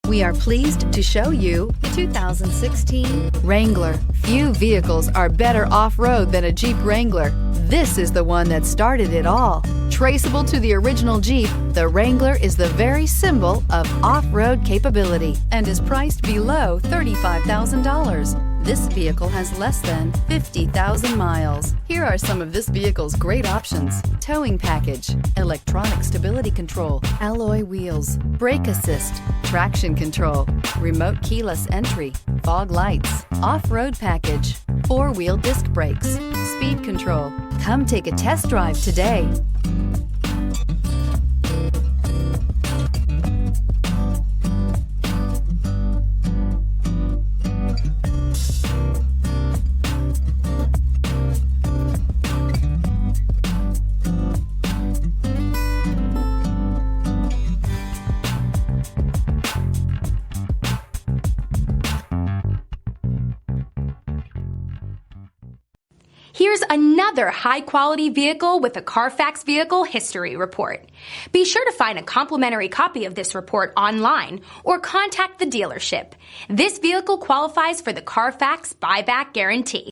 We are pleased to show you the 2016 Wrangler. Few vehicles are better off-road than a Jeep Wrangler. This is the one that started it all. Traceable to the original Jeep, the Wrangler is the very symbol of off-road capability and is priced below $35,000. This vehicle has less than 50,000 miles. Here are some of this vehicle's great options: towing package, electronic stability control, alloy wheels, brake assist, traction control, remote keyless entry, fog lights, off-road package, four-wheel disc brakes, speed control. Come take a test drive today. Here's another high-quality vehicle with a CARFAX Vehicle History Report. Be sure to find a complimentary copy of this report online or contact the dealership. This vehicle qualifies for the CARFAX Buyback Guarantee.